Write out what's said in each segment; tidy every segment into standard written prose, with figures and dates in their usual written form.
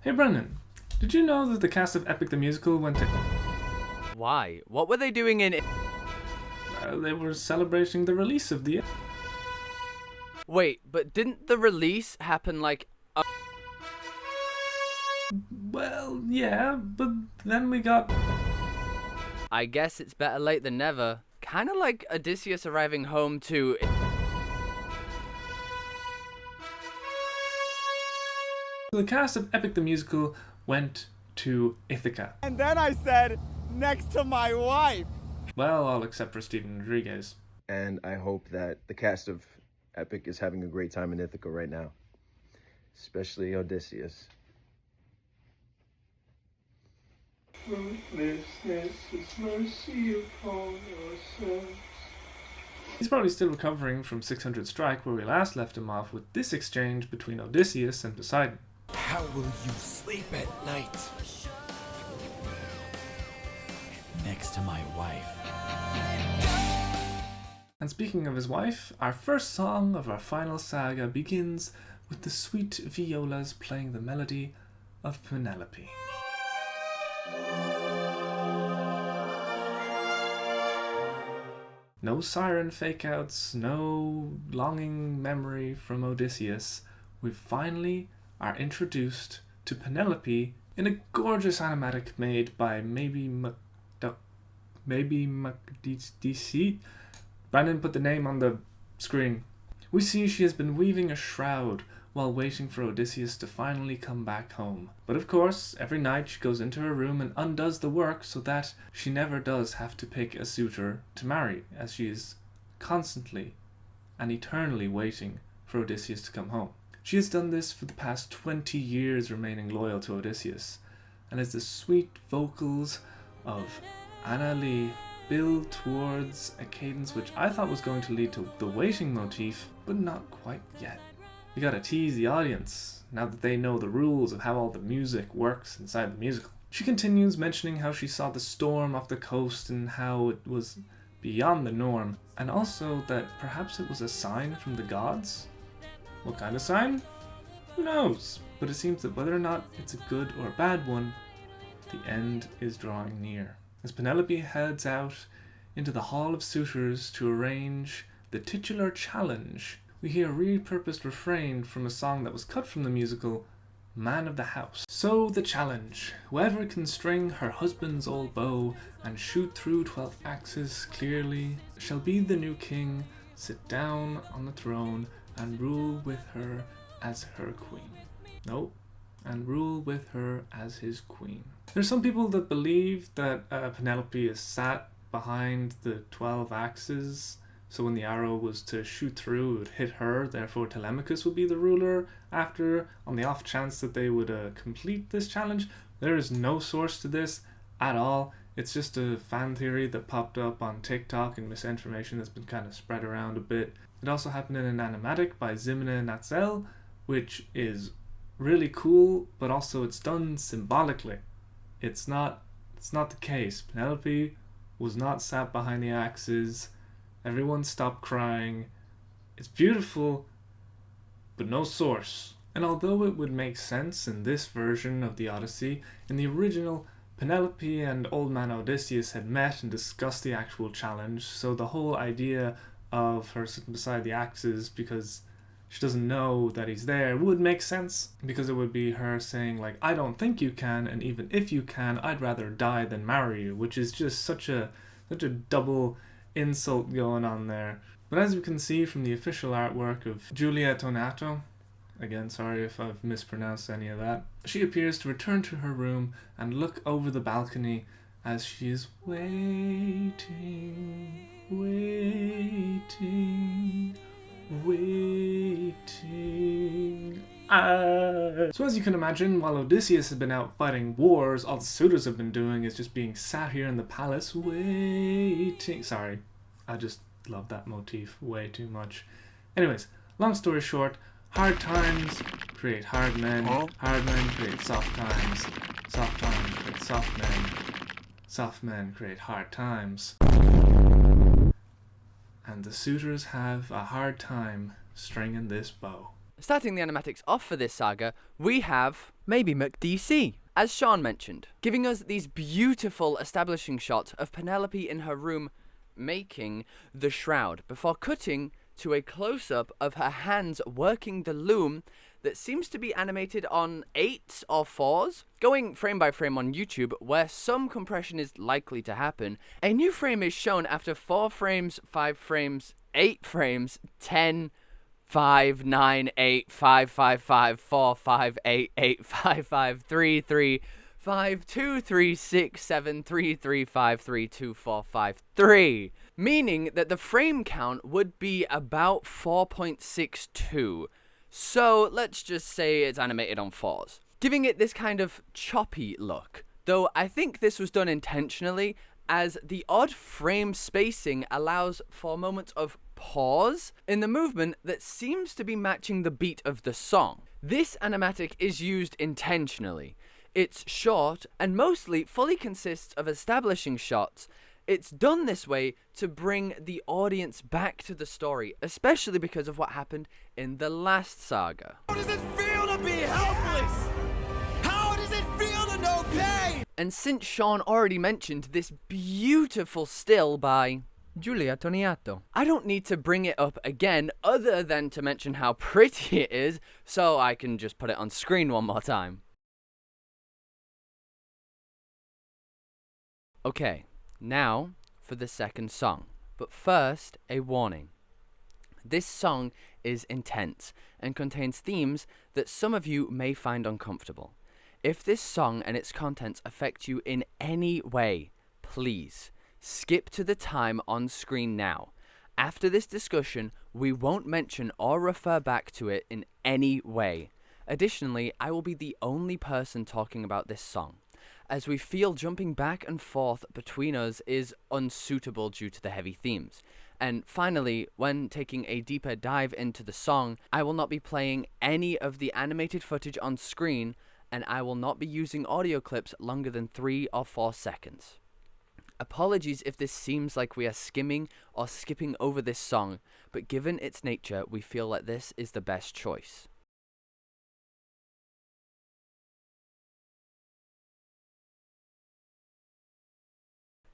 Hey Brendan, did you know that the cast of Epic the Musical went to... Why? What were they doing in... they were celebrating the release of the... Wait, but didn't the release happen like... Well, yeah, but then we got... I guess it's better late than never. Kinda like Odysseus arriving home to... The cast of Epic the Musical went to Ithaca. And then I said, next to my wife. Well, all except for Steven Rodriguez. And I hope that the cast of Epic is having a great time in Ithaca right now. Especially Odysseus. He's probably still recovering from 600 Strike, where we last left him off with this exchange between Odysseus and Poseidon. How will you sleep at night? Next to my wife. And speaking of his wife, our first song of our final saga begins with the sweet violas playing the melody of Penelope. No siren fake-outs, no longing memory from Odysseus. We finally are introduced to Penelope in a gorgeous animatic made by maybe DC. Brandon put the name on the screen. We see she has been weaving a shroud while waiting for Odysseus to finally come back home. But of course, every night she goes into her room and undoes the work so that she never does have to pick a suitor to marry, as she is constantly and eternally waiting for Odysseus to come home. She has done this for the past 20 years, remaining loyal to Odysseus, and as the sweet vocals of Anna Lee build towards a cadence which I thought was going to lead to the waiting motif, but not quite yet. You gotta tease the audience, now that they know the rules of how all the music works inside the musical. She continues mentioning how she saw the storm off the coast and how it was beyond the norm, and also that perhaps it was a sign from the gods? What kind of sign? Who knows? But it seems that whether or not it's a good or a bad one, the end is drawing near. As Penelope heads out into the Hall of Suitors to arrange the titular challenge, we hear a repurposed refrain from a song that was cut from the musical Man of the House. So the challenge: whoever can string her husband's old bow and shoot through 12 axes clearly shall be the new king, sit down on the throne and rule with her as her queen. Nope. And rule with her as his queen. There's some people that believe that Penelope is sat behind the 12 axes, so when the arrow was to shoot through, it would hit her, therefore Telemachus would be the ruler after, on the off chance that they would complete this challenge. There is no source to this at all. It's just a fan theory that popped up on TikTok and misinformation that's been kind of spread around a bit. It also happened in an animatic by Zimna Natzel, which is really cool, but also it's done symbolically. It's not the case. Penelope was not sat behind the axes. Everyone stopped crying. It's beautiful, but no source. And although it would make sense in this version of the Odyssey, in the original, Penelope and Old Man Odysseus had met and discussed the actual challenge, so the whole idea of her sitting beside the axes because she doesn't know that he's there would make sense, because it would be her saying like, I don't think you can, and even if you can, I'd rather die than marry you, which is just such a double insult going on there. But as you can see from the official artwork of Giulia Tonato, again sorry if I've mispronounced any of that, she appears to return to her room and look over the balcony as she is waiting. So as you can imagine, while Odysseus has been out fighting wars, all the suitors have been doing is just being sat here in the palace waiting. Sorry, I just love that motif way too much. Anyways, long story short, hard times create hard men, hard men create soft times create soft men create hard times. And the suitors have a hard time stringing this bow. Starting the animatics off for this saga, we have maybe McDC, as Sean mentioned, giving us these beautiful establishing shots of Penelope in her room making the shroud, before cutting to a close-up of her hands working the loom that seems to be animated on 8s or 4s. Going frame by frame on YouTube, where some compression is likely to happen, a new frame is shown after 4 frames, 5 frames, 8 frames, 10, 5, 9, 8, 5, 5, 5, 4, 5, 8, 8, 5, 5, 3, 3, 5, 2, 3, 6, 7, 3, 3, 5, 3, 2, 4, 5, 3. Meaning that the frame count would be about 4.62. So let's just say it's animated on 4s, giving it this kind of choppy look. Though I think this was done intentionally, as the odd frame spacing allows for moments of pause in the movement that seems to be matching the beat of the song. This animatic is used intentionally. It's short and mostly fully consists of establishing shots. It's done this way to bring the audience back to the story, especially because of what happened in the last saga. How does it feel to be helpless? How does it feel to know pain? And since Sean already mentioned this beautiful still by Giulia Toniato, I don't need to bring it up again other than to mention how pretty it is, so I can just put it on screen one more time. Okay, now for the second song, but first a warning. This song is intense and contains themes that some of you may find uncomfortable. If this song and its contents affect you in any way, please skip to the time on screen now. After this discussion, we won't mention or refer back to it in any way. Additionally, I will be the only person talking about this song, as we feel jumping back and forth between us is unsuitable due to the heavy themes. And finally, when taking a deeper dive into the song, I will not be playing any of the animated footage on screen, and I will not be using audio clips longer than 3 or 4 seconds. Apologies if this seems like we are skimming or skipping over this song, but given its nature, we feel that this is the best choice.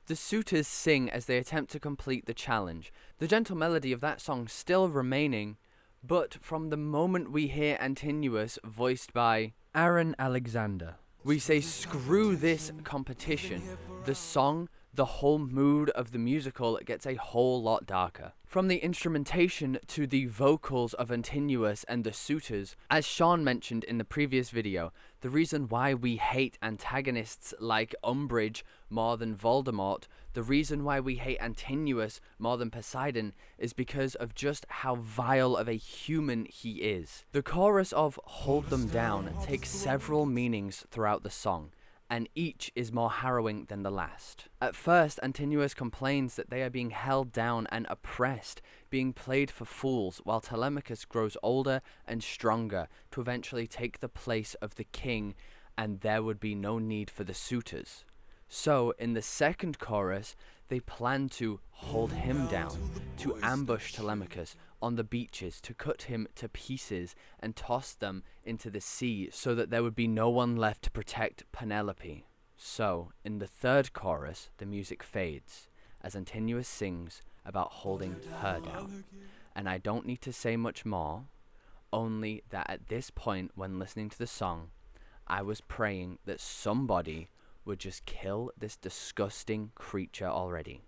The suitors sing as they attempt to complete the challenge, the gentle melody of that song still remaining, but from the moment we hear Antinous voiced by Aaron Alexander, we say screw this competition. The song, the whole mood of the musical gets a whole lot darker. From the instrumentation to the vocals of Antinous and the suitors, as Sean mentioned in the previous video, the reason why we hate antagonists like Umbridge more than Voldemort, the reason why we hate Antinous more than Poseidon, is because of just how vile of a human he is. The chorus of Hold Them Down takes several meanings throughout the song, and each is more harrowing than the last. At first, Antinous complains that they are being held down and oppressed, being played for fools, while Telemachus grows older and stronger to eventually take the place of the king, and there would be no need for the suitors. So, in the second chorus, they plan to hold him down, to ambush Telemachus on the beaches, to cut him to pieces and toss them into the sea so that there would be no one left to protect Penelope. So, in the third chorus, the music fades as Antinous sings about holding her down. And I don't need to say much more, only that at this point when listening to the song, I was praying that somebody would just kill this disgusting creature already.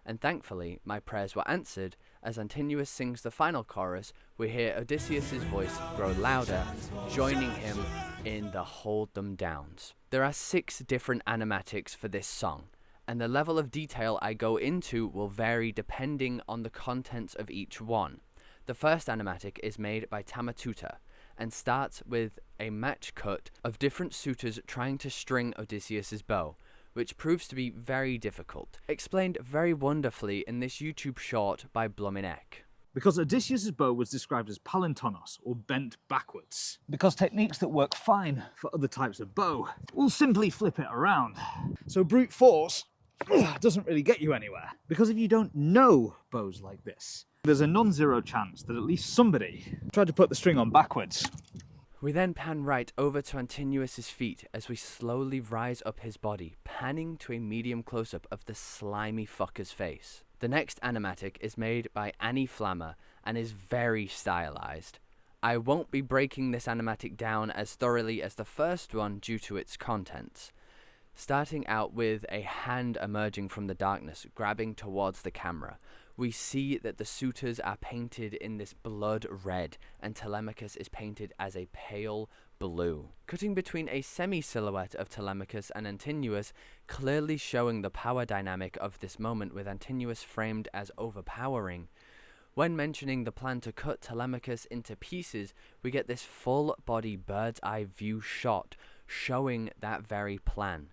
And thankfully, my prayers were answered. As Antinous sings the final chorus, we hear Odysseus' voice grow louder, joining him in the Hold Them Downs. There are 6 different animatics for this song, and the level of detail I go into will vary depending on the contents of each one. The first animatic is made by Tamatuta, and starts with a match cut of different suitors trying to string Odysseus' bow, which proves to be very difficult, explained very wonderfully in this YouTube short by Bluminek. Because Odysseus' bow was described as palintonos, or bent backwards. Because techniques that work fine for other types of bow will simply flip it around. So brute force doesn't really get you anywhere. Because if you don't know bows like this, There's a non-zero chance that at least somebody tried to put the string on backwards. We then pan right over to Antinous' feet as we slowly rise up his body, panning to a medium close-up of the slimy fucker's face. The next animatic is made by Annie Flammer and is very stylized. I won't be breaking this animatic down as thoroughly as the first one due to its contents. Starting out with a hand emerging from the darkness, grabbing towards the camera, we see that the suitors are painted in this blood red, and Telemachus is painted as a pale blue. Cutting between a semi-silhouette of Telemachus and Antinous, clearly showing the power dynamic of this moment with Antinous framed as overpowering. When mentioning the plan to cut Telemachus into pieces, we get this full-body bird's-eye view shot, showing that very plan.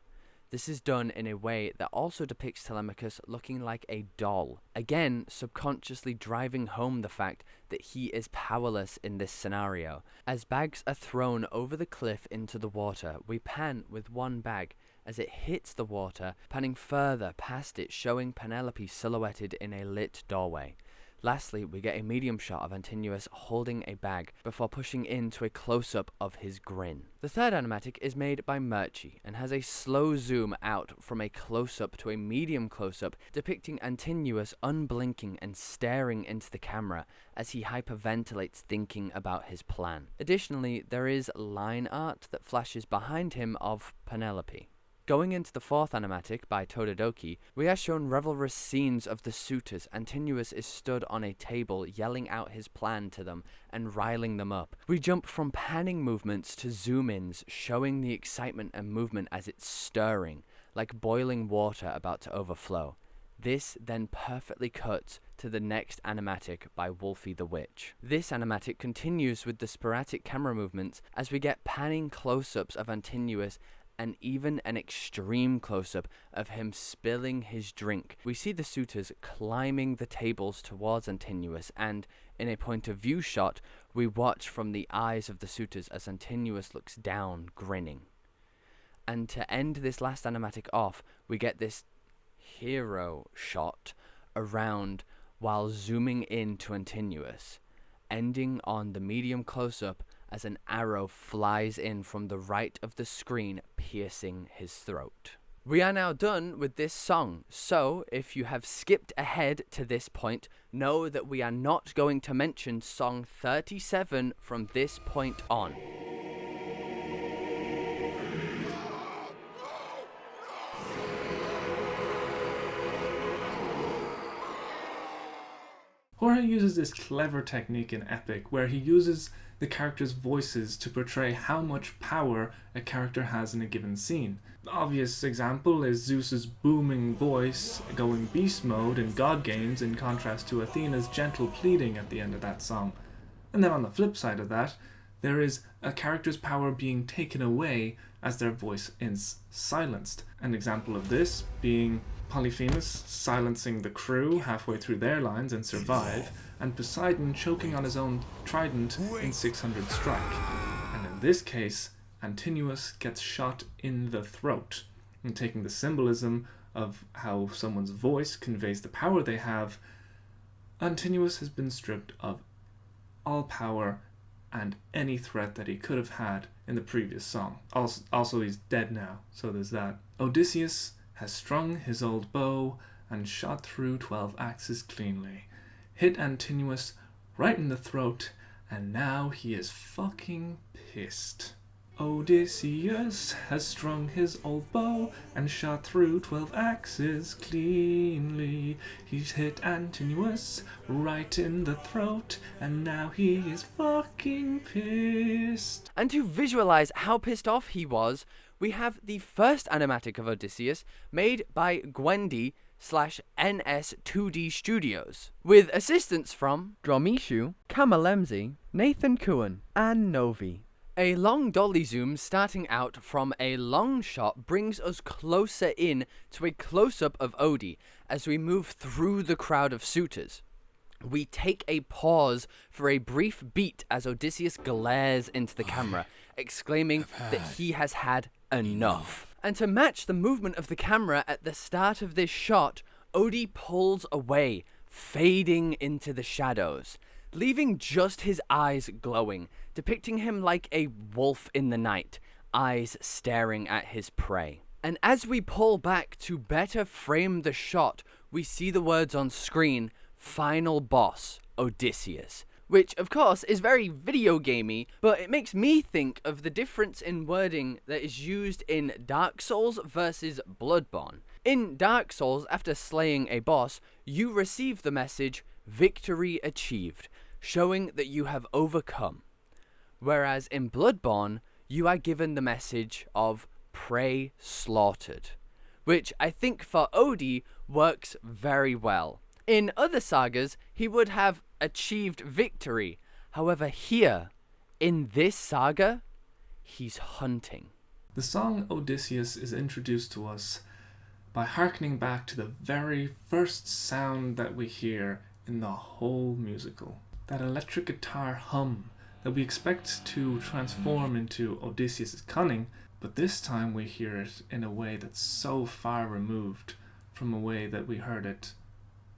This is done in a way that also depicts Telemachus looking like a doll, again subconsciously driving home the fact that he is powerless in this scenario. As bags are thrown over the cliff into the water, we pan with one bag as it hits the water, panning further past it, showing Penelope silhouetted in a lit doorway. Lastly, we get a medium shot of Antinous holding a bag before pushing into a close-up of his grin. The third animatic is made by Murchie and has a slow zoom out from a close-up to a medium close-up depicting Antinous unblinking and staring into the camera as he hyperventilates thinking about his plan. Additionally, there is line art that flashes behind him of Penelope. Going into the fourth animatic by Tododoki, we are shown revelrous scenes of the suitors. Antinous is stood on a table yelling out his plan to them and riling them up. We jump from panning movements to zoom-ins, showing the excitement and movement as it's stirring, like boiling water about to overflow. This then perfectly cuts to the next animatic by Wolfie the Witch. This animatic continues with the sporadic camera movements as we get panning close-ups of Antinous and even an extreme close-up of him spilling his drink. We see the suitors climbing the tables towards Antinous, and in a point-of-view shot, we watch from the eyes of the suitors as Antinous looks down, grinning. And to end this last animatic off, we get this hero shot around while zooming in to Antinous, ending on the medium close-up as an arrow flies in from the right of the screen, piercing his throat. We are now done with this song, so if you have skipped ahead to this point, know that we are not going to mention song 37 from this point on. Jorge uses this clever technique in Epic where he uses the characters' voices to portray how much power a character has in a given scene. The obvious example is Zeus's booming voice going beast mode in God Games in contrast to Athena's gentle pleading at the end of that song. And then on the flip side of that, there is a character's power being taken away as their voice is silenced. An example of this being Polyphemus silencing the crew halfway through their lines and survive, and Poseidon choking on his own trident in 600 Strike. And in this case, Antinous gets shot in the throat. And taking the symbolism of how someone's voice conveys the power they have, Antinous has been stripped of all power and any threat that he could have had in the previous song. Also he's dead now, so there's that. Odysseus has strung his old bow and shot through 12 axes cleanly, hit Antinous right in the throat, and now he is fucking pissed. Odysseus has strung his old bow and shot through 12 axes cleanly. He's hit Antinous right in the throat, and now he is fucking pissed. And to visualize how pissed off he was, we have the first animatic of Odysseus made by Gwendy/NS2D Studios, with assistance from Dromishu, Kamalemzi, Nathan Kuhn, and Novi. A long dolly zoom starting out from a long shot brings us closer in to a close-up of Odie as we move through the crowd of suitors. We take a pause for a brief beat as Odysseus glares into the camera, exclaiming that he has had enough. And to match the movement of the camera at the start of this shot, Odie pulls away, fading into the shadows, leaving just his eyes glowing, depicting him like a wolf in the night, eyes staring at his prey. And as we pull back to better frame the shot, we see the words on screen, "Final Boss, Odysseus," which of course is very video gamey, but it makes me think of the difference in wording that is used in Dark Souls versus Bloodborne. In Dark Souls, after slaying a boss, you receive the message, "Victory achieved," showing that you have overcome. Whereas in Bloodborne, you are given the message of "prey slaughtered," which I think for Odie works very well. In other sagas, he would have achieved victory. However, here, in this saga, he's hunting. The song Odysseus is introduced to us by hearkening back to the very first sound that we hear in the whole musical. That electric guitar hum that we expect to transform into Odysseus' cunning, but this time we hear it in a way that's so far removed from a way that we heard it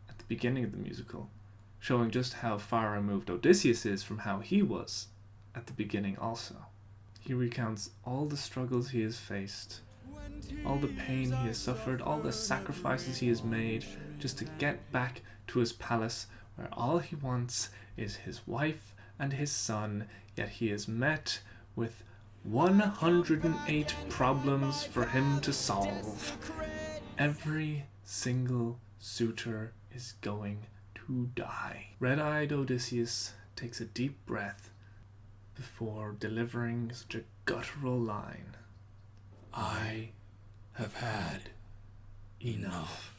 at the beginning of the musical, showing just how far removed Odysseus is from how he was at the beginning also. He recounts all the struggles he has faced, all the pain he has suffered, all the sacrifices he has made just to get back to his palace where all he wants is his wife and his son, yet he is met with 108 problems for him to solve. Every single suitor is going to die. Red-eyed Odysseus takes a deep breath before delivering such a guttural line. "I have had enough."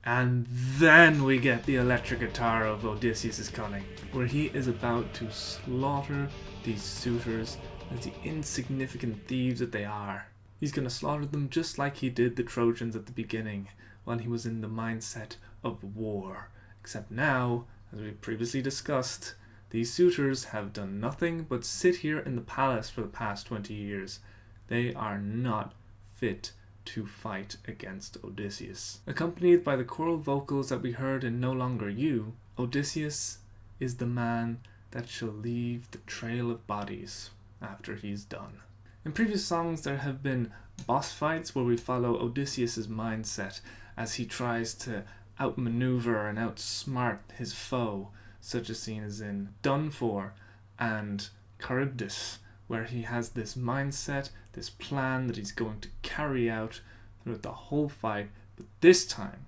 And then we get the electric guitar of Odysseus' cunning, where he is about to slaughter these suitors as the insignificant thieves that they are. He's going to slaughter them just like he did the Trojans at the beginning, while he was in the mindset of war. Except now, as we previously discussed, these suitors have done nothing but sit here in the palace for the past 20 years. They are not fit to fight against Odysseus. Accompanied by the choral vocals that we heard in No Longer You, Odysseus is the man that shall leave the trail of bodies after he's done. In previous songs there have been boss fights where we follow Odysseus' mindset as he tries to outmaneuver and outsmart his foe, such a scene as in Done For and Charybdis, where he has this mindset, this plan that he's going to carry out throughout the whole fight. But this time,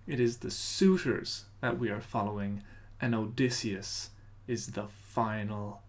it is the suitors that we are following, and Odysseus is the final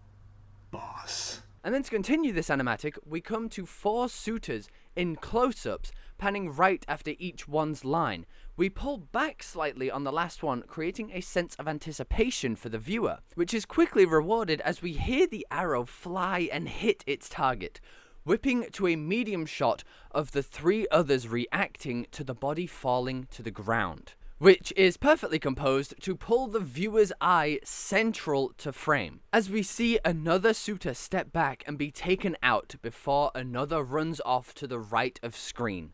boss. And then to continue this animatic, we come to 4 suitors in close-ups, panning right after each one's line. We pull back slightly on the last one, creating a sense of anticipation for the viewer, which is quickly rewarded as we hear the arrow fly and hit its target, whipping to a medium shot of the 3 others reacting to the body falling to the ground, which is perfectly composed to pull the viewer's eye central to frame, as we see another suitor step back and be taken out before another runs off to the right of screen.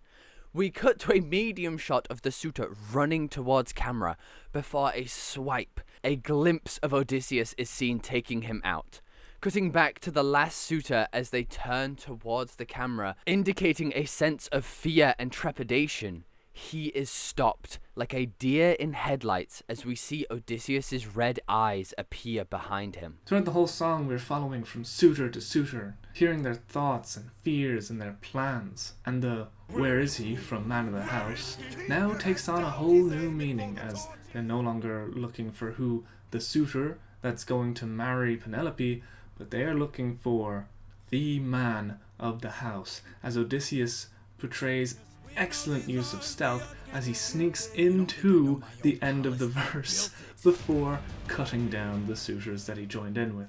We cut to a medium shot of the suitor running towards camera before a swipe, a glimpse of Odysseus is seen taking him out. Cutting back to the last suitor as they turn towards the camera, indicating a sense of fear and trepidation. He is stopped like a deer in headlights as we see Odysseus' red eyes appear behind him. Throughout the whole song, we're following from suitor to suitor, hearing their thoughts and fears and their plans. And the "where is he" from Man of the House now takes on a whole new meaning, as they're no longer looking for who the suitor that's going to marry Penelope, but they are looking for the man of the house, as Odysseus portrays excellent use of stealth as he sneaks into the end of the verse before cutting down the suitors that he joined in with.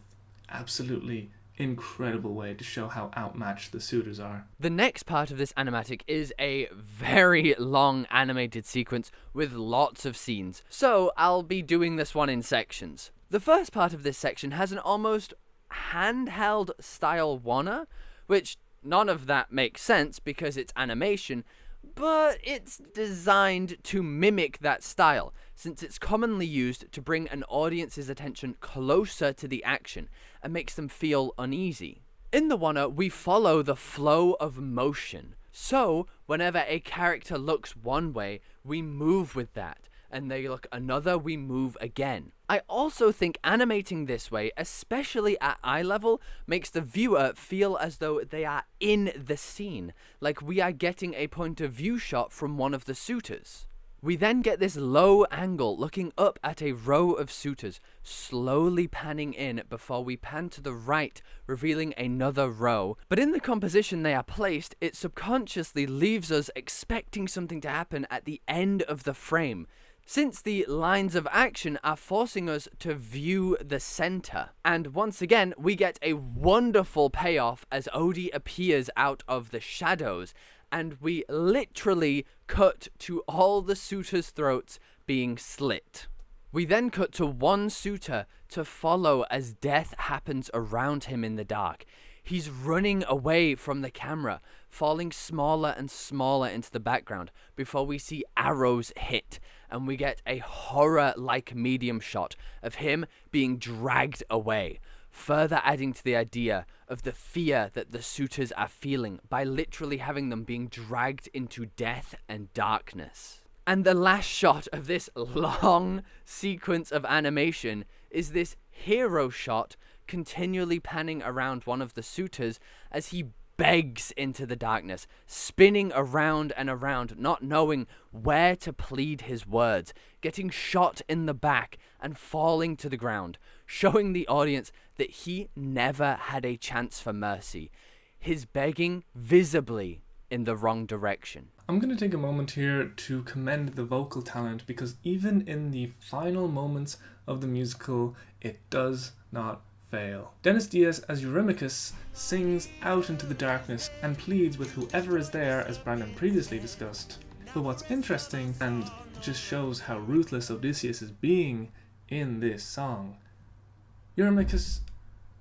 Absolutely incredible way to show how outmatched the suitors are. The next part of this animatic is a very long animated sequence with lots of scenes, so I'll be doing this one in sections. The first part of this section has an almost handheld style wanna, which none of that makes sense because it's animation, but it's designed to mimic that style, since it's commonly used to bring an audience's attention closer to the action and makes them feel uneasy. In the wanna, we follow the flow of motion. So, whenever a character looks one way, we move with that, and they look another, we move again. I also think animating this way, especially at eye level, makes the viewer feel as though they are in the scene, like we are getting a point of view shot from one of the suitors. We then get this low angle looking up at a row of suitors, slowly panning in before we pan to the right, revealing another row. But in the composition they are placed, it subconsciously leaves us expecting something to happen at the end of the frame, since the lines of action are forcing us to view the center. And once again, we get a wonderful payoff as Odie appears out of the shadows, and we literally cut to all the suitors' throats being slit. We then cut to one suitor to follow as death happens around him in the dark. He's running away from the camera, falling smaller and smaller into the background before we see arrows hit, and we get a horror-like medium shot of him being dragged away, further adding to the idea of the fear that the suitors are feeling by literally having them being dragged into death and darkness. And the last shot of this long sequence of animation is this hero shot continually panning around one of the suitors as he begs into the darkness, spinning around and around, not knowing where to plead his words, getting shot in the back and falling to the ground, showing the audience that he never had a chance for mercy, his begging visibly in the wrong direction. I'm going to take a moment here to commend the vocal talent, because even in the final moments of the musical, it does not fail. Dennis Diaz as Eurymachus sings out into the darkness and pleads with whoever is there, as Brandon previously discussed. But what's interesting, and just shows how ruthless Odysseus is being in this song, Eurymachus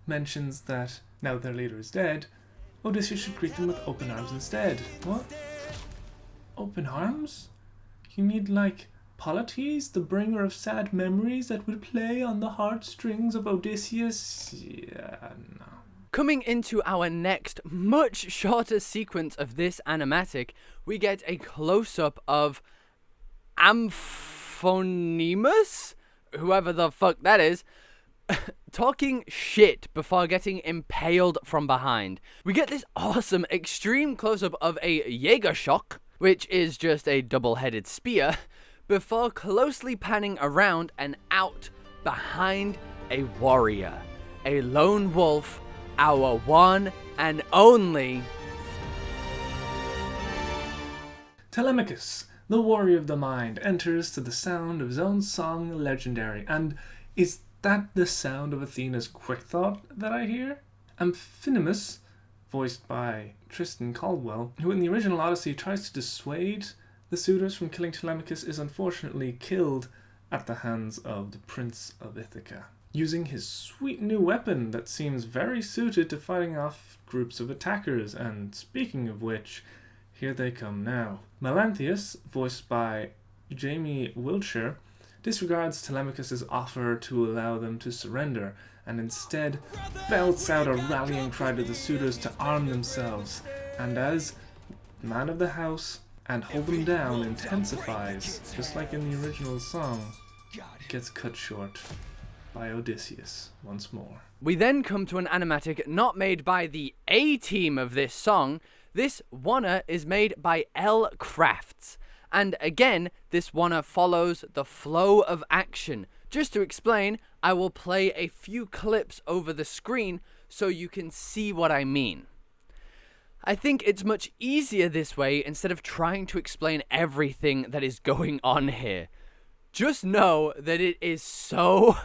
mentions that now that their leader is dead, Odysseus should greet them with open arms instead. What? Open arms? You mean like Polites, the bringer of sad memories that would play on the heartstrings of Odysseus? Yeah, no. Coming into our next, much shorter sequence of this animatic, we get a close-up of Amphonemus, whoever the fuck that is, talking shit before getting impaled from behind. We get this awesome extreme close-up of a Jägerschock, which is just a double-headed spear, before closely panning around and out behind a warrior, a lone wolf, our one and only Telemachus, the warrior of the mind, enters to the sound of his own song, Legendary. And is that the sound of Athena's quick thought that I hear? Amphinemus, voiced by Tristan Caldwell, who in the original Odyssey tries to dissuade the suitors from killing Telemachus, is unfortunately killed at the hands of the Prince of Ithaca, using his sweet new weapon that seems very suited to fighting off groups of attackers. And speaking of which, here they come now. Melanthius, voiced by Jamie Wiltshire, disregards Telemachus' offer to allow them to surrender, and instead belts out a rallying cry to the suitors to arm themselves, and as man of the house and hold them down intensifies, just like in the original song, gets cut short by Odysseus once more. We then come to an animatic not made by the A-team of this song. This wanna is made by L Crafts. And again, this wanna follows the flow of action. Just to explain, I will play a few clips over the screen so you can see what I mean. I think it's much easier this way instead of trying to explain everything that is going on here. Just know that it is so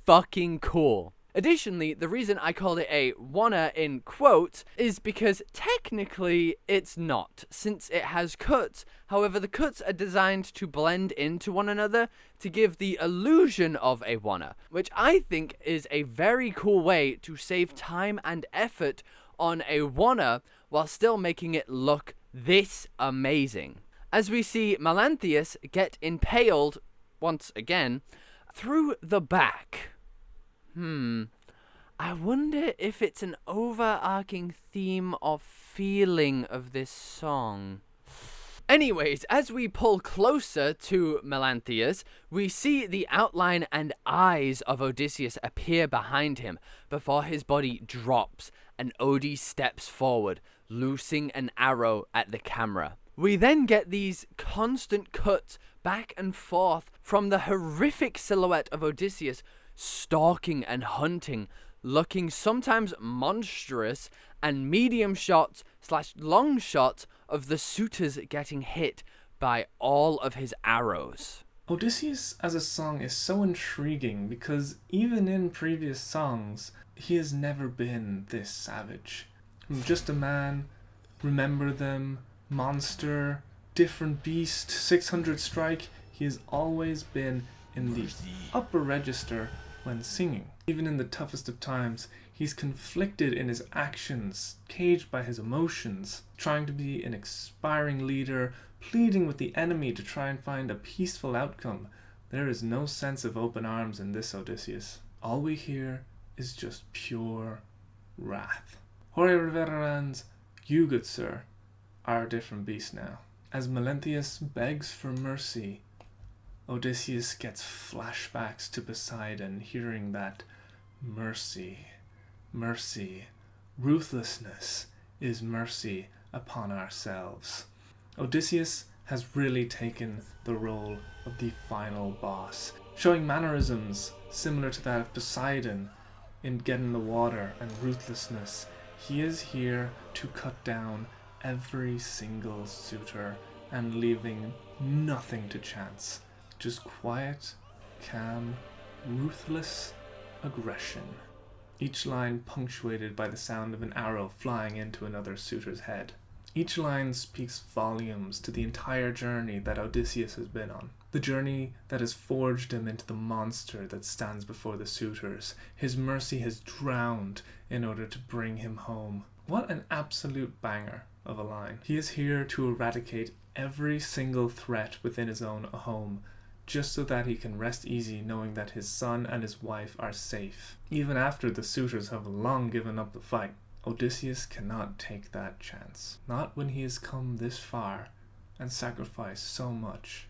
fucking cool. Additionally, the reason I called it a wanna in quotes is because technically it's not, since it has cuts. However, the cuts are designed to blend into one another to give the illusion of a wanna, which I think is a very cool way to save time and effort on a wanna while still making it look this amazing. As we see Melanthius get impaled once again, through the back. I wonder if it's an overarching theme or feeling of this song. Anyways, as we pull closer to Melanthius, we see the outline and eyes of Odysseus appear behind him before his body drops and Odie steps forward, loosing an arrow at the camera. We then get these constant cuts back and forth from the horrific silhouette of Odysseus stalking and hunting, looking sometimes monstrous, and medium shots / long shots of the suitors getting hit by all of his arrows. Odysseus as a song is so intriguing because even in previous songs, he has never been this savage. From Just a Man, Remember Them, Monster, Different Beast, 600 Strike, he has always been in the upper register when singing. Even in the toughest of times, he's conflicted in his actions, caged by his emotions, trying to be an aspiring leader, pleading with the enemy to try and find a peaceful outcome. There is no sense of open arms in this Odysseus. All we hear is just pure wrath. Hore Reverans, you, good sir, are a different beast now. As Melanthius begs for mercy, Odysseus gets flashbacks to Poseidon, hearing that mercy, mercy, ruthlessness is mercy upon ourselves. Odysseus has really taken the role of the final boss, showing mannerisms similar to that of Poseidon in Get in the Water and Ruthlessness. He is here to cut down every single suitor and leaving nothing to chance. Just quiet, calm, ruthless aggression. Each line punctuated by the sound of an arrow flying into another suitor's head. Each line speaks volumes to the entire journey that Odysseus has been on. The journey that has forged him into the monster that stands before the suitors. His mercy has drowned in order to bring him home. What an absolute banger of a line. He is here to eradicate every single threat within his own home, just so that he can rest easy knowing that his son and his wife are safe. Even after the suitors have long given up the fight, Odysseus cannot take that chance. Not when he has come this far and sacrificed so much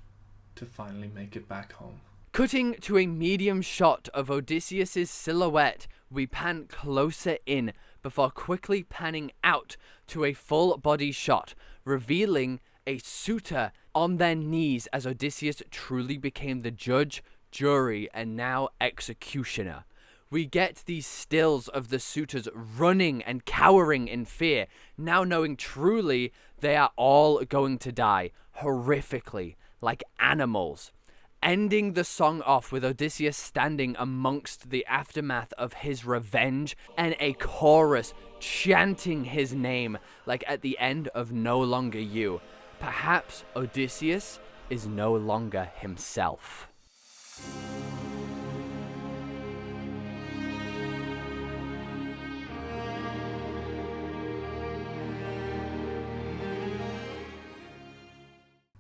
to finally make it back home. Cutting to a medium shot of Odysseus' silhouette, we pan closer in before quickly panning out to a full body shot, revealing a suitor on their knees as Odysseus truly became the judge, jury, and now executioner. We get these stills of the suitors running and cowering in fear, now knowing truly they are all going to die, horrifically, like animals. Ending the song off with Odysseus standing amongst the aftermath of his revenge and a chorus chanting his name like at the end of No Longer You. Perhaps Odysseus is no longer himself.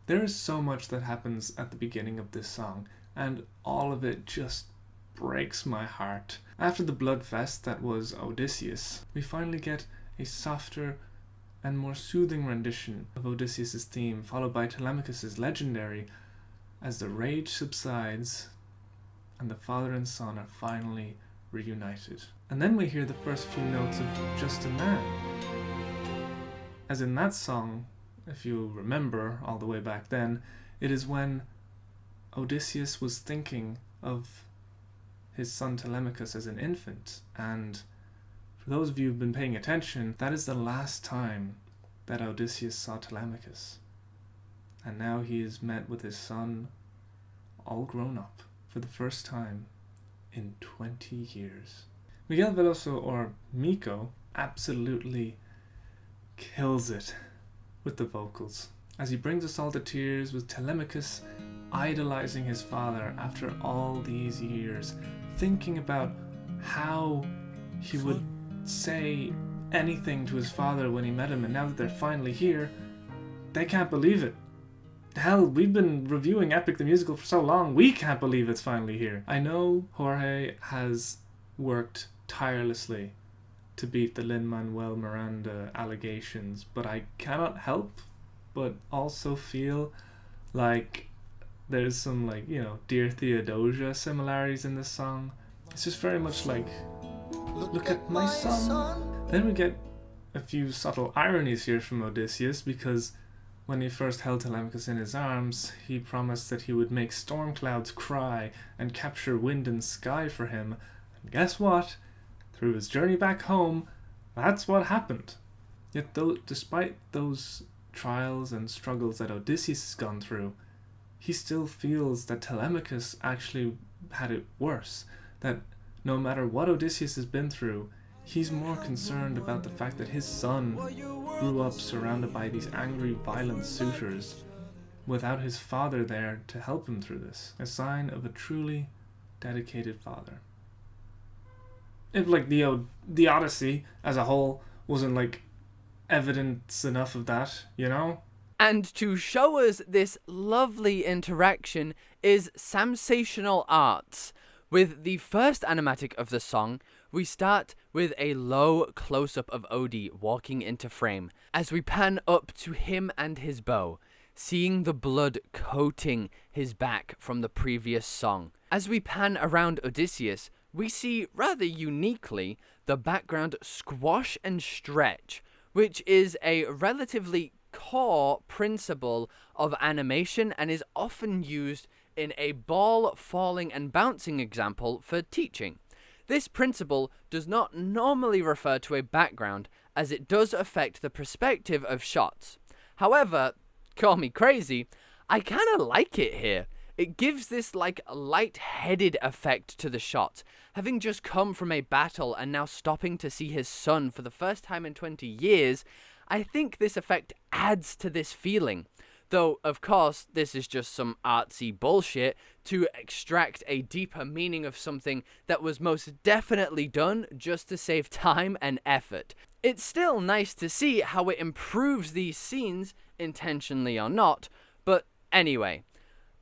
There is so much that happens at the beginning of this song, and all of it just breaks my heart. After the bloodfest that was Odysseus, we finally get a softer and more soothing rendition of Odysseus' theme, followed by Telemachus' legendary, as the rage subsides and the father and son are finally reunited. And then we hear the first few notes of Just a Man. As in that song, if you remember all the way back then, it is when Odysseus was thinking of his son Telemachus as an infant, and for those of you who've been paying attention, that is the last time that Odysseus saw Telemachus. And now he is met with his son, all grown up, for the first time in 20 years. Miguel Veloso, or Miko, absolutely kills it with the vocals, as he brings us all to tears with Telemachus idolizing his father after all these years, thinking about how he would say anything to his father when he met him, and now that they're finally here, they can't believe it. hell, we've been reviewing Epic the Musical for so long, we can't believe it's finally here. I know Jorge has worked tirelessly to beat the Lin-Manuel Miranda allegations, but I cannot help but also feel like there's some, like, you know, Dear Theodosia similarities in this song. It's just very much like, look at my son. Then we get a few subtle ironies here from Odysseus, because when he first held Telemachus in his arms, he promised that he would make storm clouds cry and capture wind and sky for him. And guess what? Through his journey back home, that's what happened. Yet despite those trials and struggles that Odysseus has gone through, he still feels that Telemachus actually had it worse. That no matter what Odysseus has been through, he's more concerned about the fact that his son grew up surrounded by these angry, violent suitors without his father there to help him through this. A sign of a truly dedicated father. If, like, the Odyssey as a whole wasn't, like, evidence enough of that, you know? And to show us this lovely interaction is Sensational Arts. With the first animatic of the song, we start with a low close-up of Odie walking into frame, as we pan up to him and his bow, seeing the blood coating his back from the previous song. As we pan around Odysseus, we see, rather uniquely, the background squash and stretch, which is a relatively core principle of animation and is often used in a ball falling and bouncing example for teaching. This principle does not normally refer to a background, as it does affect the perspective of shots. However, call me crazy, I kinda like it here. It gives this, like, light-headed effect to the shot. Having just come from a battle and now stopping to see his son for the first time in 20 years, I think this effect adds to this feeling. Though, of course, this is just some artsy bullshit to extract a deeper meaning of something that was most definitely done just to save time and effort. It's still nice to see how it improves these scenes, intentionally or not, but anyway.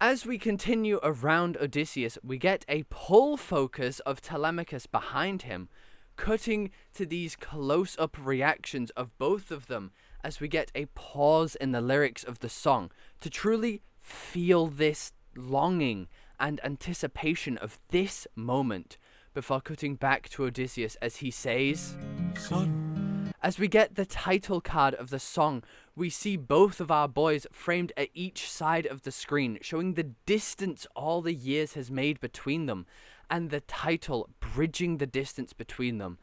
As we continue around Odysseus, we get a pull focus of Telemachus behind him, cutting to these close-up reactions of both of them as we get a pause in the lyrics of the song to truly feel this longing and anticipation of this moment before cutting back to Odysseus as he says, "Son." As we get the title card of the song, we see both of our boys framed at each side of the screen, showing the distance all the years has made between them, and the title bridging the distance between them,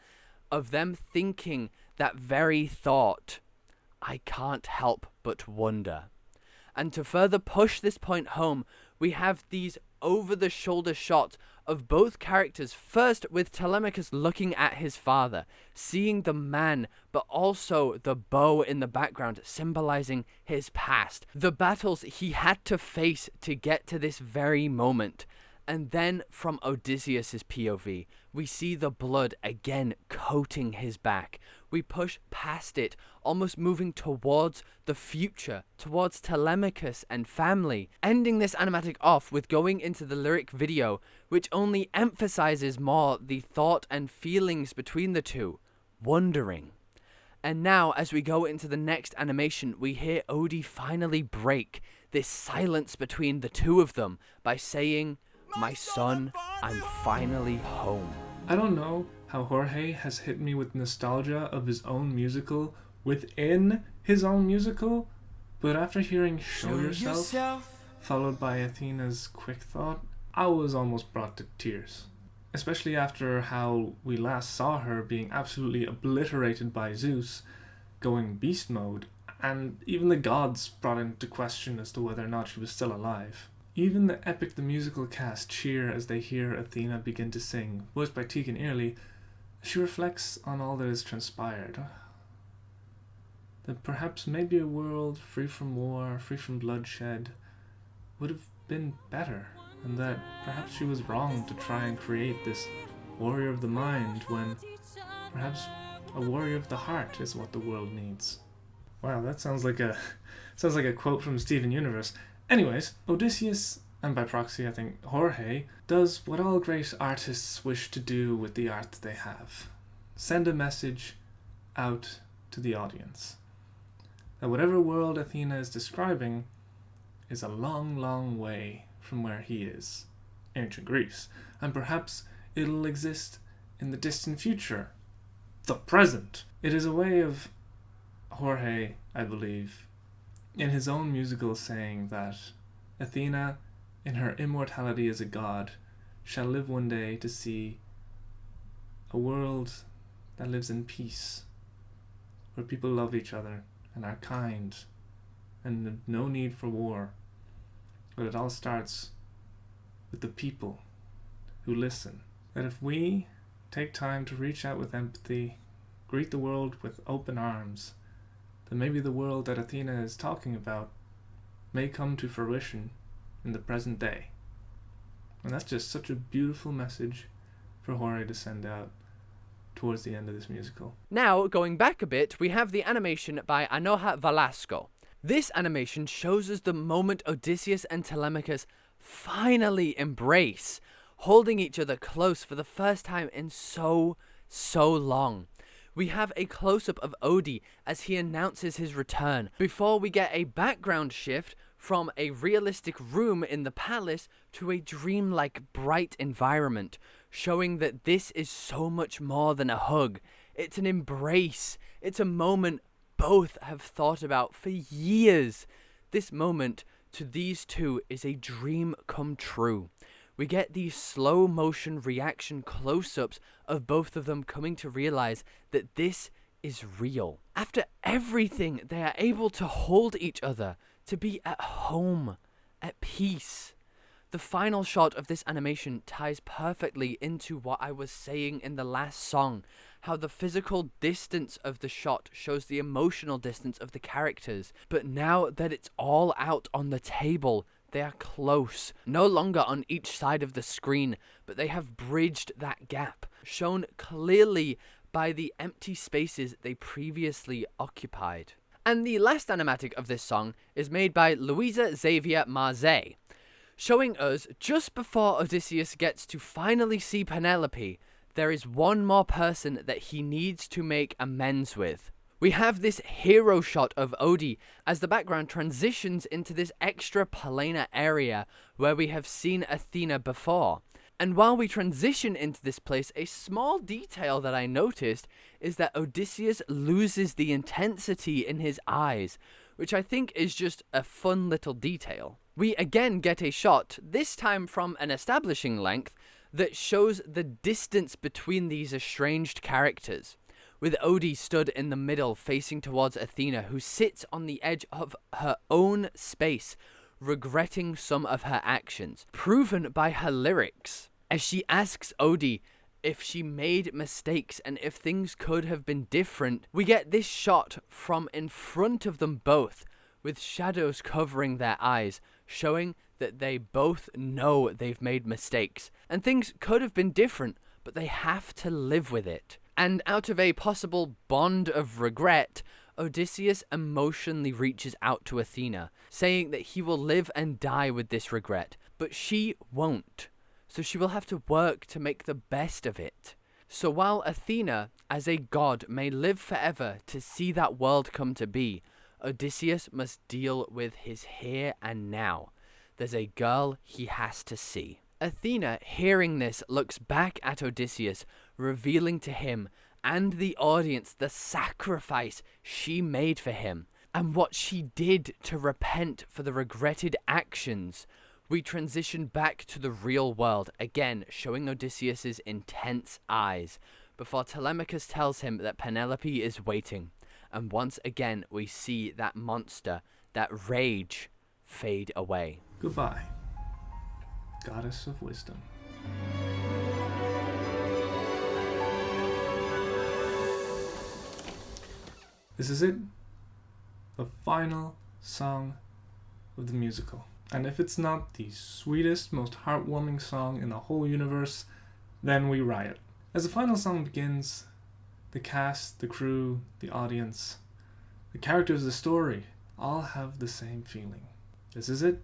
of them thinking that very thought, I can't help but wonder. And to further push this point home, we have these over-the-shoulder shots of both characters, first with Telemachus looking at his father, seeing the man, but also the bow in the background symbolizing his past, the battles he had to face to get to this very moment. And then from Odysseus's POV, we see the blood again coating his back. We push past it, almost moving towards the future, towards Telemachus and family, ending this animatic off with going into the lyric video, which only emphasizes more the thought and feelings between the two, wondering. And now, as we go into the next animation, we hear Odie finally break this silence between the two of them by saying, "My son, I'm finally home." I don't know how Jorge has hit me with nostalgia of his own musical within his own musical, but after hearing Show Yourself, followed by Athena's Quick Thought, I was almost brought to tears. Especially after how we last saw her being absolutely obliterated by Zeus, going beast mode, and even the gods brought into question as to whether or not she was still alive. Even the Epic the Musical cast cheer as they hear Athena begin to sing, voiced by Tegan Early. She reflects on all that has transpired. That perhaps maybe a world free from war, free from bloodshed, would have been better, and that perhaps she was wrong to try and create this warrior of the mind when perhaps a warrior of the heart is what the world needs. Wow, that sounds like a quote from Steven Universe. Anyways, Odysseus, and by proxy I think Jorge, does what all great artists wish to do with the art that they have. Send a message out to the audience. That whatever world Athena is describing is a long, long way from where he is, ancient Greece, and perhaps it'll exist in the distant future, the present. It is a way of Jorge, I believe, in his own musical saying that Athena, in her immortality as a god, shall live one day to see a world that lives in peace, where people love each other and are kind, and have no need for war. But it all starts with the people who listen. That if we take time to reach out with empathy, greet the world with open arms, then maybe the world that Athena is talking about may come to fruition in the present day. And that's just such a beautiful message for Jorge to send out towards the end of this musical. Now, going back a bit, we have the animation by Anoja Velasco. This animation shows us the moment Odysseus and Telemachus finally embrace, holding each other close for the first time in so long. We have a close-up of Odie as he announces his return, before we get a background shift from a realistic room in the palace to a dreamlike bright environment, showing that this is so much more than a hug. It's an embrace. It's a moment both have thought about for years. This moment to these two is a dream come true. We get these slow motion reaction close-ups of both of them coming to realize that this is real. After everything, they are able to hold each other, to be at home, at peace. The final shot of this animation ties perfectly into what I was saying in the last song, how the physical distance of the shot shows the emotional distance of the characters, but now that it's all out on the table, they are close, no longer on each side of the screen, but they have bridged that gap, shown clearly by the empty spaces they previously occupied. And the last animatic of this song is made by Louisa Xavier Marze, showing us just before Odysseus gets to finally see Penelope, there is one more person that he needs to make amends with. We have this hero shot of Odie as the background transitions into this extra planar area where we have seen Athena before. And while we transition into this place, a small detail that I noticed is that Odysseus loses the intensity in his eyes, which I think is just a fun little detail. We again get a shot, this time from an establishing length, that shows the distance between these estranged characters, with Odie stood in the middle facing towards Athena, who sits on the edge of her own space, regretting some of her actions, proven by her lyrics. As she asks Odie if she made mistakes and if things could have been different, we get this shot from in front of them both, with shadows covering their eyes, showing that they both know they've made mistakes, and things could have been different, but they have to live with it. And out of a possible bond of regret, Odysseus emotionally reaches out to Athena, saying that he will live and die with this regret, but she won't. So she will have to work to make the best of it. So while Athena, as a god, may live forever to see that world come to be, Odysseus must deal with his here and now. There's a girl he has to see. Athena, hearing this, looks back at Odysseus, revealing to him and the audience the sacrifice she made for him, and what she did to repent for the regretted actions. We transition back to the real world, again showing Odysseus's intense eyes, before Telemachus tells him that Penelope is waiting, and once again we see that monster, that rage, fade away. Goodbye, goddess of wisdom. This is it, the final song of the musical. And if it's not the sweetest, most heartwarming song in the whole universe, then we riot. As the final song begins, the cast, the crew, the audience, the characters, the story, all have the same feeling. This is it.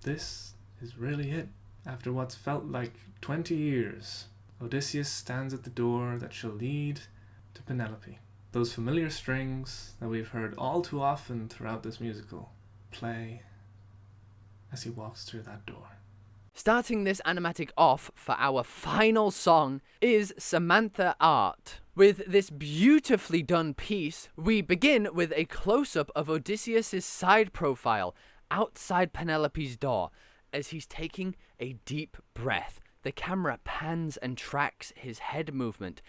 This is really it. After what's felt like 20 years, Odysseus stands at the door that shall lead to Penelope. Those familiar strings that we've heard all too often throughout this musical play as he walks through that door. Starting this animatic off for our final song is Samantha Art. With this beautifully done piece, we begin with a close-up of Odysseus' side profile outside Penelope's door as he's taking a deep breath. The camera pans and tracks his head movement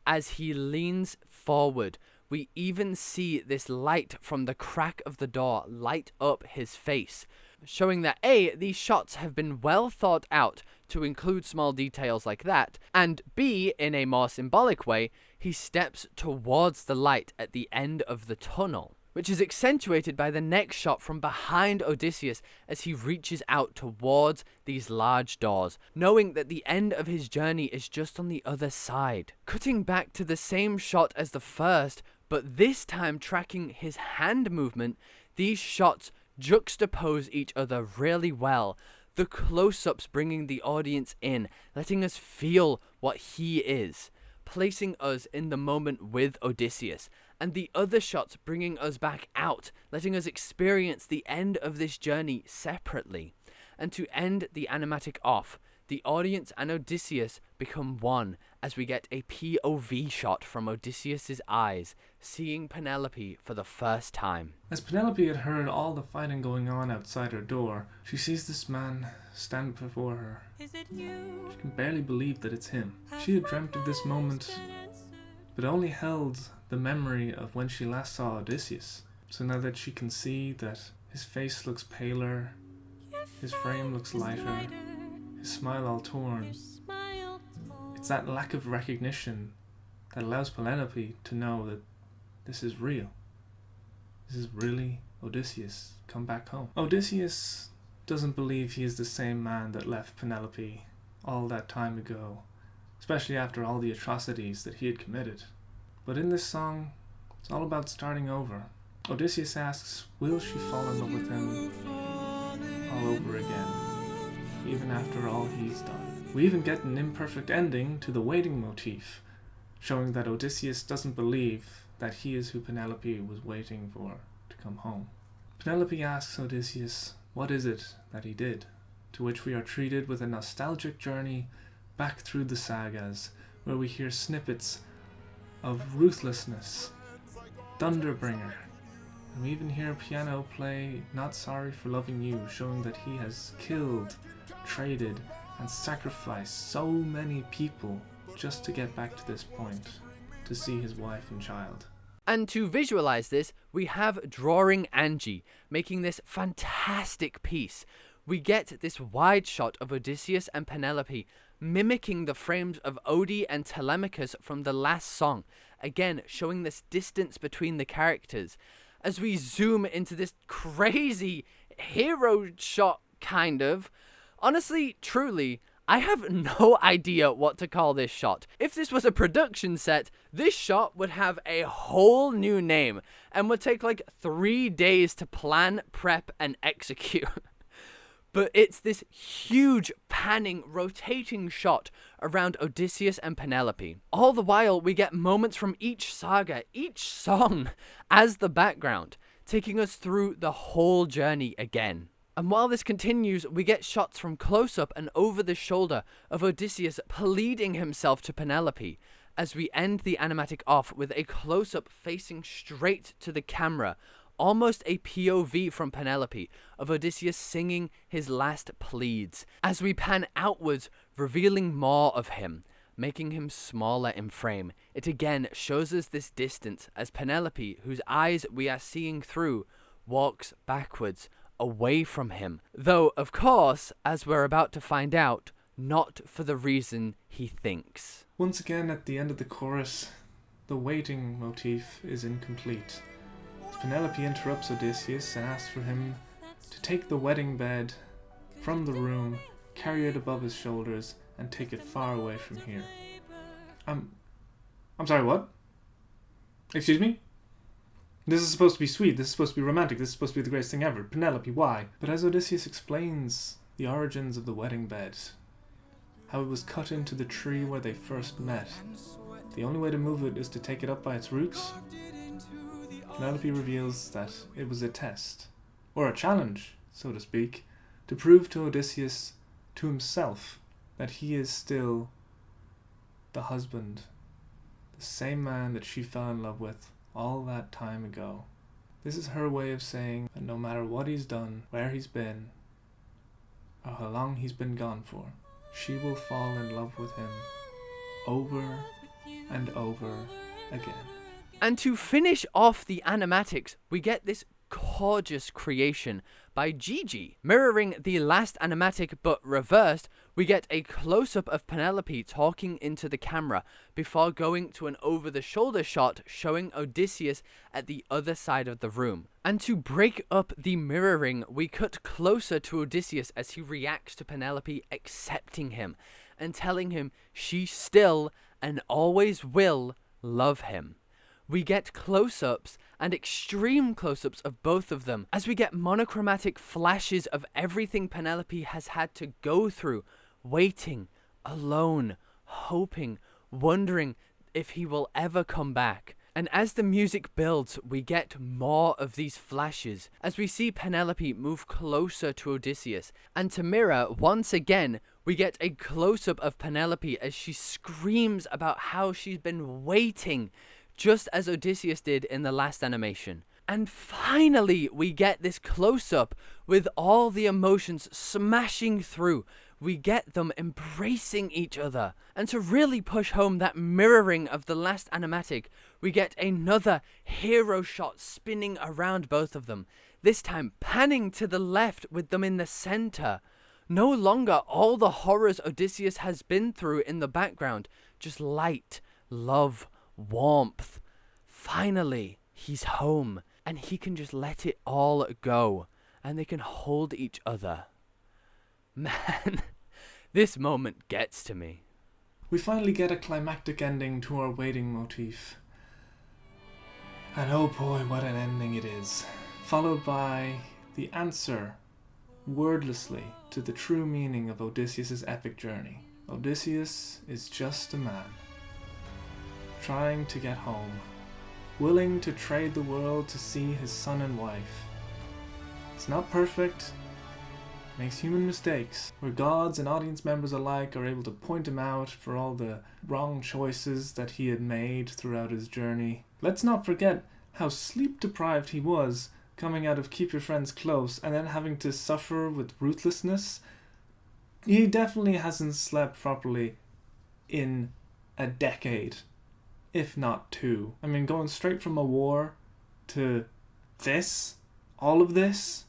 as he leans forward. We even see this light from the crack of the door light up his face, showing that A, these shots have been well thought out to include small details like that, and B, in a more symbolic way, he steps towards the light at the end of the tunnel, which is accentuated by the next shot from behind Odysseus as he reaches out towards these large doors, knowing that the end of his journey is just on the other side. Cutting back to the same shot as the first, but this time tracking his hand movement, these shots juxtapose each other really well. The close-ups bringing the audience in, letting us feel what he is, placing us in the moment with Odysseus, and the other shots bringing us back out, letting us experience the end of this journey separately. And to end the animatic off, the audience and Odysseus become one as we get a POV shot from Odysseus' eyes, seeing Penelope for the first time. As Penelope had heard all the fighting going on outside her door, she sees this man stand before her. Is it you? She can barely believe that it's him. She had dreamt of this moment, but only held the memory of when she last saw Odysseus. So now that she can see that his face looks paler, his frame looks lighter, his smile all torn, it's that lack of recognition that allows Penelope to know that this is real. This is really Odysseus come back home. Odysseus doesn't believe he is the same man that left Penelope all that time ago, especially after all the atrocities that he had committed. But in this song, it's all about starting over. Odysseus asks, will she fall in love with him all over again, even after all he's done? We even get an imperfect ending to the waiting motif, showing that Odysseus doesn't believe that he is who Penelope was waiting for to come home. Penelope asks Odysseus, what is it that he did? To which we are treated with a nostalgic journey back through the sagas, where we hear snippets of ruthlessness, Thunderbringer, and we even hear piano play Not Sorry for Loving You, showing that he has killed, traded, and sacrificed so many people just to get back to this point, to see his wife and child. And to visualize this, we have Drawing Angie, making this fantastic piece. We get this wide shot of Odysseus and Penelope, mimicking the frames of Odie and Telemachus from the last song, again showing this distance between the characters. As we zoom into this crazy hero shot, kind of. Honestly, truly, I have no idea what to call this shot. If this was a production set, this shot would have a whole new name and would take like 3 days to plan, prep, and execute. But it's this huge panning, rotating shot around Odysseus and Penelope. All the while, we get moments from each saga, each song, as the background, taking us through the whole journey again. And while this continues, we get shots from close-up and over the shoulder of Odysseus pleading himself to Penelope, as we end the animatic off with a close-up facing straight to the camera, almost a POV from Penelope, of Odysseus singing his last pleads, as we pan outwards, revealing more of him, making him smaller in frame. It again shows us this distance as Penelope, whose eyes we are seeing through, walks backwards, away from him, though, of course, as we're about to find out, not for the reason he thinks. Once again, at the end of the chorus, the waiting motif is incomplete. Penelope interrupts Odysseus and asks for him to take the wedding bed from the room, carry it above his shoulders, and take it far away from here. I'm sorry, what? Excuse me? This is supposed to be sweet, this is supposed to be romantic, this is supposed to be the greatest thing ever. Penelope, why? But as Odysseus explains the origins of the wedding bed, how it was cut into the tree where they first met, the only way to move it is to take it up by its roots, Penelope reveals that it was a test, or a challenge, so to speak, to prove to Odysseus, to himself, that he is still the husband, the same man that she fell in love with all that time ago. This is her way of saying that no matter what he's done, where he's been, or how long he's been gone for, she will fall in love with him over and over again. And to finish off the animatics, we get this gorgeous creation by Gigi. Mirroring the last animatic but reversed, we get a close-up of Penelope talking into the camera before going to an over-the-shoulder shot showing Odysseus at the other side of the room. And to break up the mirroring, we cut closer to Odysseus as he reacts to Penelope accepting him and telling him she still and always will love him. We get close-ups and extreme close-ups of both of them as we get monochromatic flashes of everything Penelope has had to go through, waiting, alone, hoping, wondering if he will ever come back. And as the music builds, we get more of these flashes as we see Penelope move closer to Odysseus. And to mirror, once again, we get a close-up of Penelope as she screams about how she's been waiting, just as Odysseus did in the last animation. And finally, we get this close-up with all the emotions smashing through. We get them embracing each other. And to really push home that mirroring of the last animatic, we get another hero shot spinning around both of them, this time panning to the left with them in the center. No longer all the horrors Odysseus has been through in the background, just light, love, warmth. Finally, he's home, and he can just let it all go, and they can hold each other. Man, this moment gets to me. We finally get a climactic ending to our waiting motif. And oh boy, what an ending it is. Followed by the answer, wordlessly, to the true meaning of Odysseus' epic journey. Odysseus is just a man, trying to get home, willing to trade the world to see his son and wife. It's not perfect, makes human mistakes, where gods and audience members alike are able to point him out for all the wrong choices that he had made throughout his journey. Let's not forget how sleep deprived he was, coming out of Keep Your Friends Close and then having to suffer with ruthlessness. He definitely hasn't slept properly in a decade, if not two. I mean, going straight from a war to this, all of this.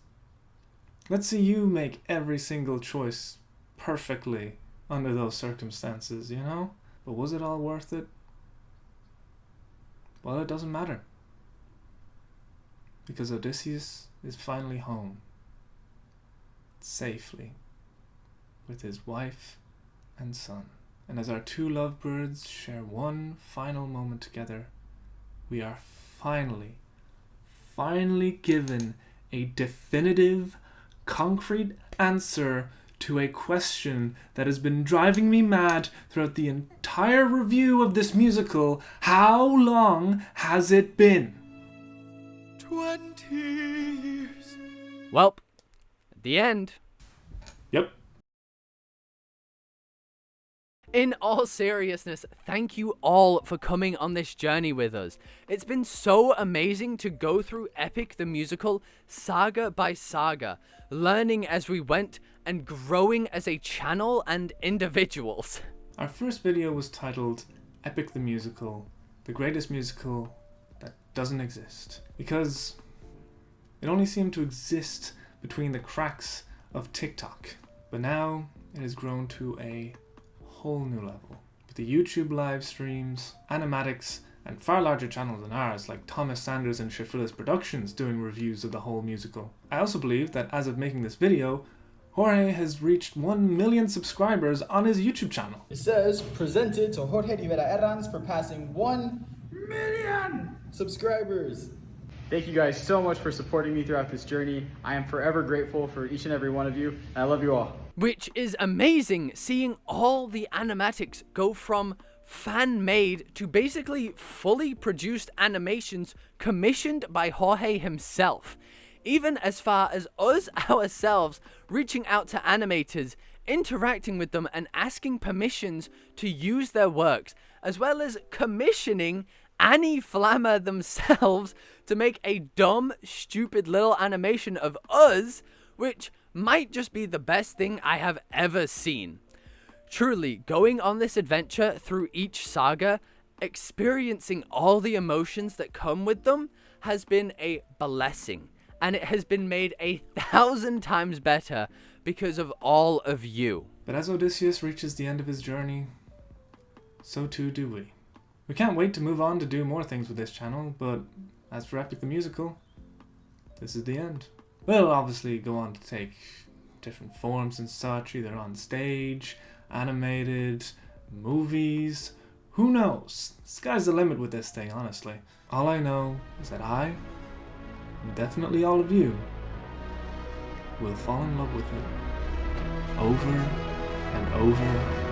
Let's see you make every single choice perfectly under those circumstances, you know? But was it all worth it? Well, it doesn't matter. Because Odysseus is finally home. Safely. With his wife and son. And as our two lovebirds share one final moment together, we are finally given a definitive, concrete answer to a question that has been driving me mad throughout the entire review of this musical. How long has it been? 20 years. Welp, at the end. Yep. In all seriousness, thank you all for coming on this journey with us. It's been so amazing to go through Epic the Musical, saga by saga, learning as we went and growing as a channel and individuals. Our first video was titled Epic the Musical, the greatest musical that doesn't exist. Because it only seemed to exist between the cracks of TikTok. But now it has grown to a whole new level. With the YouTube live streams, animatics, and far larger channels than ours, like Thomas Sanders and Shifrillis Productions doing reviews of the whole musical. I also believe that as of making this video, Jorge has reached 1 million subscribers on his YouTube channel. It says, presented to Jorge Rivera Herranz for passing 1 million subscribers. Thank you guys so much for supporting me throughout this journey. I am forever grateful for each and every one of you, and I love you all. Which is amazing, seeing all the animatics go from fan-made to basically fully produced animations commissioned by Jorge himself. Even as far as us ourselves reaching out to animators, interacting with them and asking permissions to use their works, as well as commissioning Annie Flammer themselves to make a dumb, stupid little animation of us, which might just be the best thing I have ever seen. Truly, going on this adventure through each saga, experiencing all the emotions that come with them, has been a blessing. And it has been made 1,000 times better because of all of you. But as Odysseus reaches the end of his journey, so too do we. We can't wait to move on to do more things with this channel, but as for Epic the Musical, this is the end. We'll obviously go on to take different forms and such, either on stage, animated, movies, who knows? Sky's the limit with this thing, honestly. All I know is that I, and definitely all of you, will fall in love with it over and over